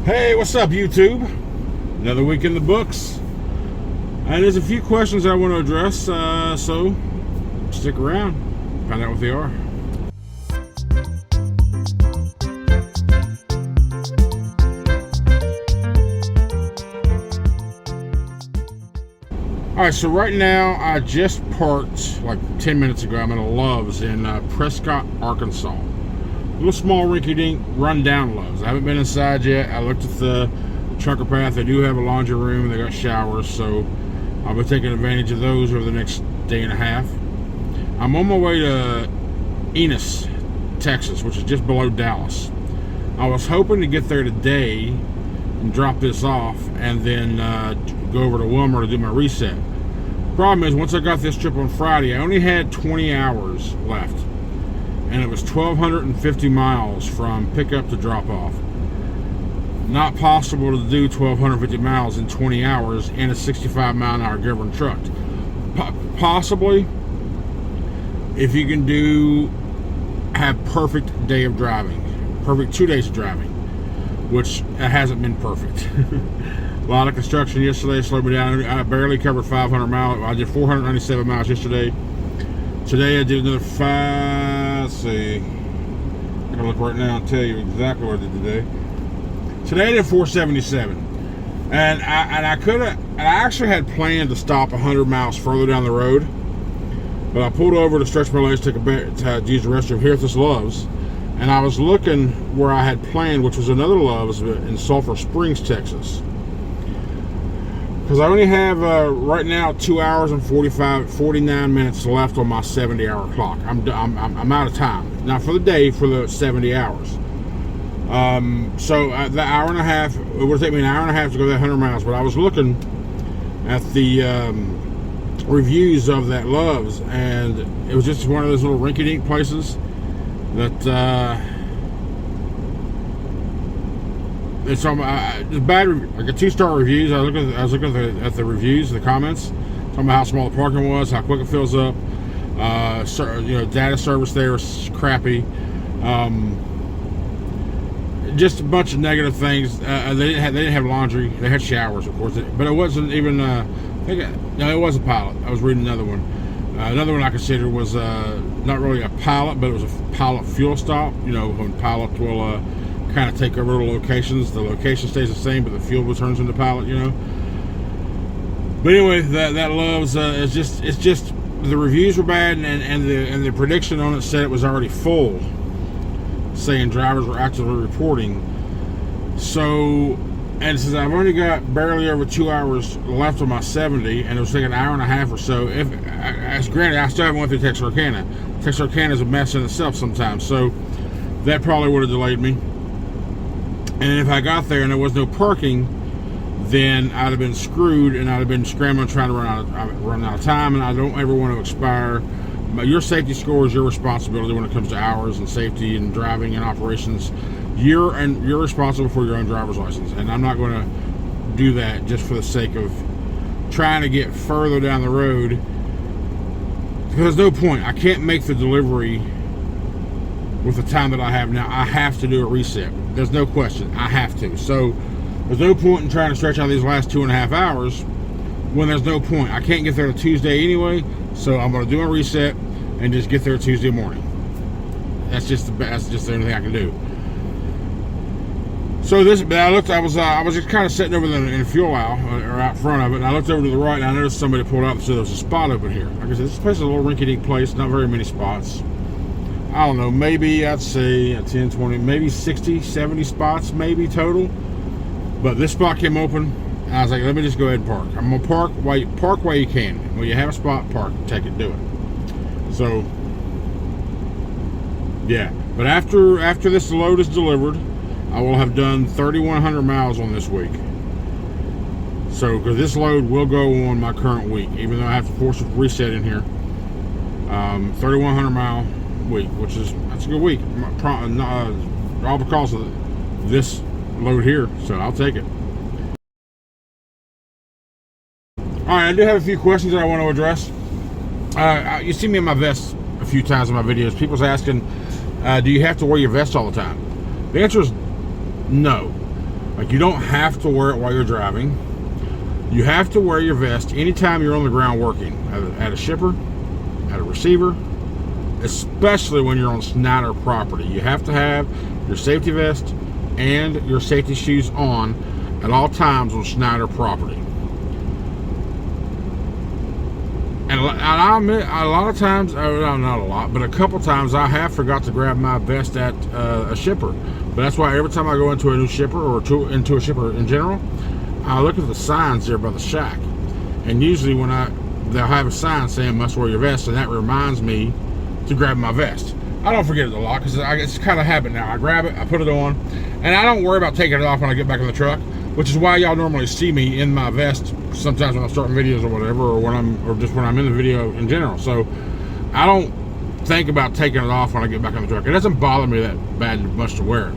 Hey, what's up, YouTube? Another week in the books. And there's a few questions I want to address, so stick around, find out what they are. Alright, so right now I just parked like 10 minutes ago. I'm at a Love's in Prescott, Arkansas. A little small rinky-dink run-down Love's. I haven't been inside yet. I looked at the trunker path. They do have a laundry room. They got showers, so I'll be taking advantage of those over the next day and a half. I'm on my way to Ennis, Texas, which is just below Dallas. I was hoping to get there today and drop this off and then go over to Wilmer to do my reset. Problem is, once I got this trip on Friday, I only had 20 hours left. And it was 1,250 miles from pickup to drop off. Not possible to do 1,250 miles in 20 hours in a 65 mile an hour governed truck. Possibly, if you can have perfect day of driving, perfect 2 days of driving, which hasn't been perfect. A lot of construction yesterday slowed me down. I barely covered 500 miles. I did 497 miles yesterday. Today I did another let's see. I'm gonna look right now and tell you exactly what I did today. Today I did 477, and I actually had planned to stop 100 miles further down the road, but I pulled over to stretch my legs, to use the restroom here at this Love's, and I was looking where I had planned, which was another Love's in Sulphur Springs, Texas. Because I only have right now 2 hours and 49 minutes left on my 70-hour clock. I'm out of time now for the day for the 70 hours. So the hour and a half, it would take me an hour and a half to go that 100 miles. But I was looking at the reviews of that Love's, and it was just one of those little rinky-dink places that. It's bad. I got 2-star reviews. I was looking at the reviews, the comments, talking about how small the parking was, how quick it fills up. Data service there was crappy. Just a bunch of negative things. They didn't have laundry. They had showers, of course, but it wasn't even. It was a pilot. I was reading another one. Another one I considered was not really a pilot, but it was a pilot fuel stop. You know, when pilot will. Kind of take over the locations. The location stays the same, but the fuel returns into pilot, you know. But anyway, that Love's it's just the reviews were bad, and the prediction on it said it was already full, saying drivers were actively reporting. So, and since I've only got barely over 2 hours left on my 70, and it was taking an hour and a half or so. As granted, I still haven't went through Texarkana. Texarkana is a mess in itself sometimes, so that probably would have delayed me. And if I got there and there was no parking, then I'd have been screwed, and I'd have been scrambling trying to run out of time. And I don't ever want to expire. Your safety score is your responsibility when it comes to hours and safety and driving and operations. You're responsible for your own driver's license, and I'm not going to do that just for the sake of trying to get further down the road. Because there's no point. I can't make the delivery with the time that I have now. I have to do a reset. There's no question. I have to. So there's no point in trying to stretch out these last 2.5 hours when there's no point. I can't get there to Tuesday anyway, so I'm going to do a reset and just get there Tuesday morning. That's just the only thing I can do. So I was just kind of sitting over there in the fuel aisle or out front of it, and I looked over to the right, and I noticed somebody pulled out, so there was a spot open here. Like I said, this place is a little rinky-dink place, not very many spots. I don't know, maybe I'd say 10, 20, maybe 60, 70 spots, maybe total. But this spot came open, and I was like, let me just go ahead and park. I'm going to park while you can. When you have a spot, park, take it, do it. So, yeah. But after this load is delivered, I will have done 3,100 miles on this week. So, because this load will go on my current week, even though I have to force a reset in here. 3,100 mile week, that's a good week, all because of this load here, so I'll take it. Alright, I do have a few questions that I want to address. You see me in my vest a few times in my videos. People's asking, do you have to wear your vest all the time? The answer is no. Like, you don't have to wear it while you're driving. You have to wear your vest anytime you're on the ground working, at a shipper, at a receiver, especially when you're on Schneider property. You have to have your safety vest and your safety shoes on at all times on Schneider property. And I'll admit, a lot of times, not a lot, but a couple times I have forgot to grab my vest at a shipper. But that's why every time I go into a new shipper or into a shipper in general, I look at the signs there by the shack. And usually when they'll have a sign saying must wear your vest, and that reminds me to grab my vest. I don't forget it a lot because it's kind of a habit now. I grab it, I put it on, and I don't worry about taking it off when I get back in the truck, which is why y'all normally see me in my vest sometimes when I'm starting videos or whatever, or just when I'm in the video in general. So I don't think about taking it off when I get back in the truck. It doesn't bother me that bad much to wear it.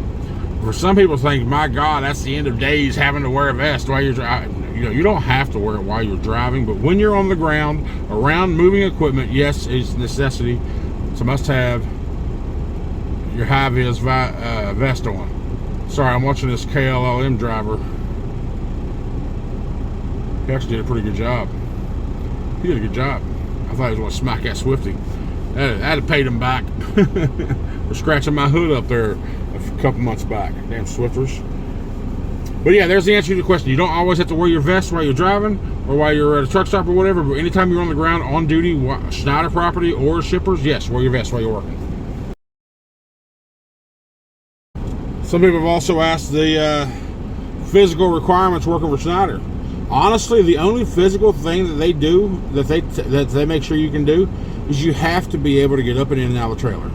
For some people think, my God, that's the end of days having to wear a vest while you're driving. You don't have to wear it while you're driving, but when you're on the ground around moving equipment, yes, it's a necessity. It's a must-have. Your high-vis vest on. Sorry, I'm watching this KLLM driver. He actually did a pretty good job. He did a good job. I thought he was going to smack that Swifty. I'd have paid him back for scratching my hood up there a couple months back. Damn Swifters. But yeah, there's the answer to the question. You don't always have to wear your vest while you're driving or while you're at a truck stop or whatever, but anytime you're on the ground on duty, Schneider property or shippers, yes, wear your vest while you're working. Some people have also asked the physical requirements working for Schneider. Honestly, the only physical thing that they do, that they make sure you can do, is you have to be able to get up and in and out of the trailer.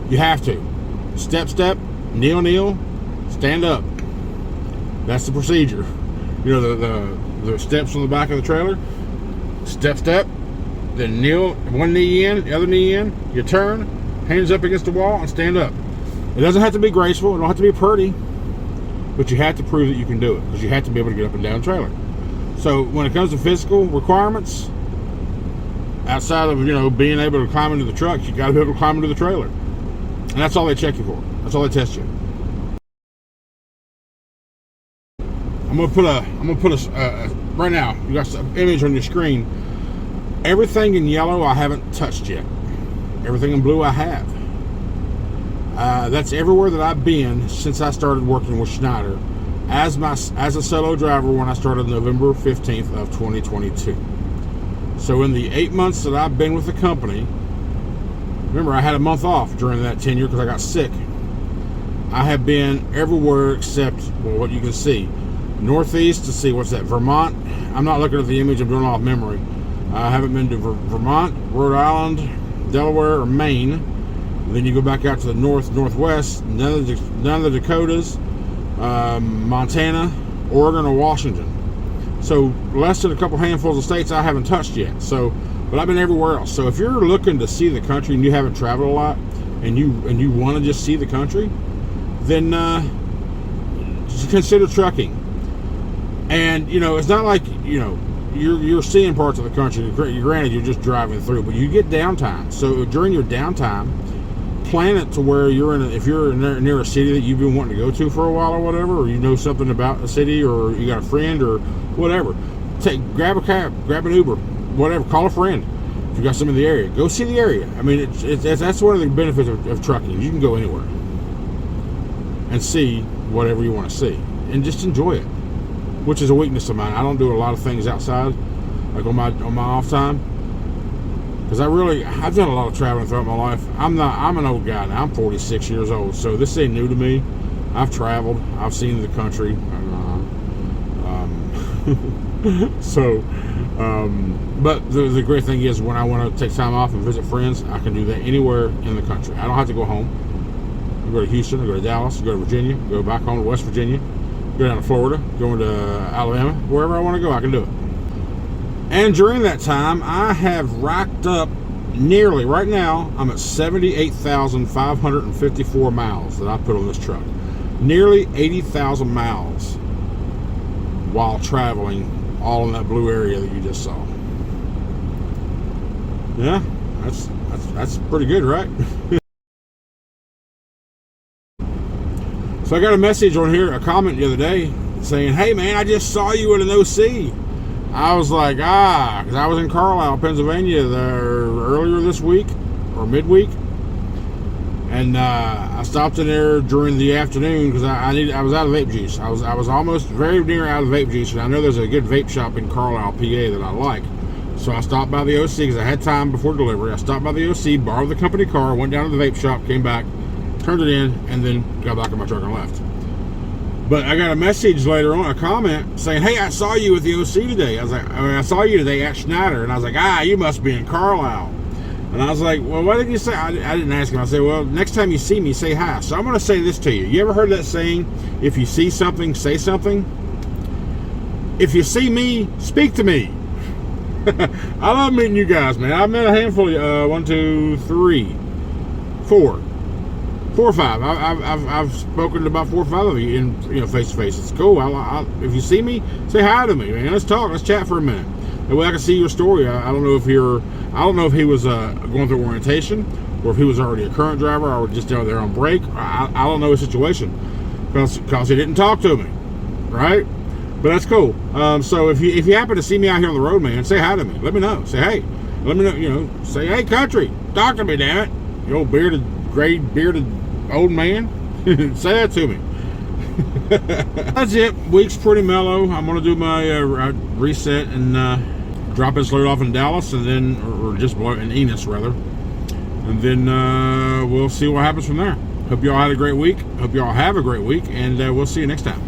You have to. Step, kneel, stand up. That's the procedure. You know, the steps on the back of the trailer. Step, then kneel, one knee in, the other knee in. You turn, hands up against the wall, and stand up. It doesn't have to be graceful. It don't have to be pretty. But you have to prove that you can do it, because you have to be able to get up and down the trailer. So when it comes to physical requirements, outside of being able to climb into the truck, you got to be able to climb into the trailer, and that's all they check you for. That's all they test you. I'm gonna put a right now. You got an image on your screen. Everything in yellow I haven't touched yet. Everything in blue I have. That's everywhere that I've been since I started working with Schneider as a solo driver when I started November 15th of 2022. So in the 8 months that I've been with the company, remember I had a month off during that tenure because I got sick. I have been everywhere except, well, what you can see. Northeast, to see what's that, Vermont. I'm not looking at the image, I'm doing it off memory. I haven't been to Vermont, Rhode Island, Delaware, or Maine. Then you go back out to the northwest, none of the Dakotas, Montana, Oregon, or Washington. So less than a couple handfuls of states I haven't touched yet. So, but I've been everywhere else. So if you're looking to see the country and you haven't traveled a lot, and you want to just see the country, then just consider trucking. And it's not like you're seeing parts of the country. Granted, you're just driving through, but you get downtime. So during your downtime, plan it to where if you're near a city that you've been wanting to go to for a while or whatever, or you know something about a city, or you got a friend or whatever, grab a cab, grab an Uber, whatever, call a friend. If you got some in the area, go see the area. I mean, that's one of the benefits of trucking. You can go anywhere and see whatever you want to see and just enjoy it, which is a weakness of mine. I don't do a lot of things outside, like on my off time. Because I've done a lot of traveling throughout my life. I'm an old guy now. I'm 46 years old, so this ain't new to me. I've traveled. I've seen the country. But the great thing is, when I want to take time off and visit friends, I can do that anywhere in the country. I don't have to go home. I go to Houston, I go to Dallas, I go to Virginia, go back home to West Virginia, go down to Florida, go into Alabama, wherever I want to go, I can do it. And during that time, I have racked up nearly, right now, I'm at 78,554 miles that I put on this truck. Nearly 80,000 miles while traveling all in that blue area that you just saw. Yeah, that's pretty good, right? So I got a message on here, a comment the other day saying, hey man, I just saw you at an OC. I was like, because I was in Carlisle, Pennsylvania earlier this week or midweek. And I stopped in there during the afternoon because I was out of vape juice. I was almost very near out of vape juice, and I know there's a good vape shop in Carlisle, PA that I like. So I stopped by the OC because I had time before delivery. I stopped by the OC, borrowed the company car, went down to the vape shop, came back, turned it in, and then got back in my truck and left. But I got a message later on, a comment saying, hey, I saw you at the OC today. I saw you today at Schneider. And I was like, you must be in Carlisle. And I was like, well, what did you say? I didn't ask him. I said, well, next time you see me, say hi. So I'm going to say this to you. You ever heard that saying, if you see something, say something? If you see me, speak to me. I love meeting you guys, man. I've met a handful of 1, 2, 3, 4 or 5. I've spoken to about 4 or 5 of you in face to face. It's cool. If you see me, say hi to me, man. Let's talk. Let's chat for a minute. That way I can see your story. I don't know if he was going through orientation, or if he was already a current driver, or just down there on break. I don't know his situation because he didn't talk to me, right? But that's cool. So if you happen to see me out here on the road, man, say hi to me. Let me know. Say hey. Let me know. Say hey, country. Talk to me, damn it. You old gray bearded old man. Say that to me. That's it. Week's pretty mellow. I'm gonna do my reset and drop this load off in Dallas, and then or just in Enos rather, and then we'll see what happens from there. Hope y'all had a great week. Hope y'all have a great week, and we'll see you next time.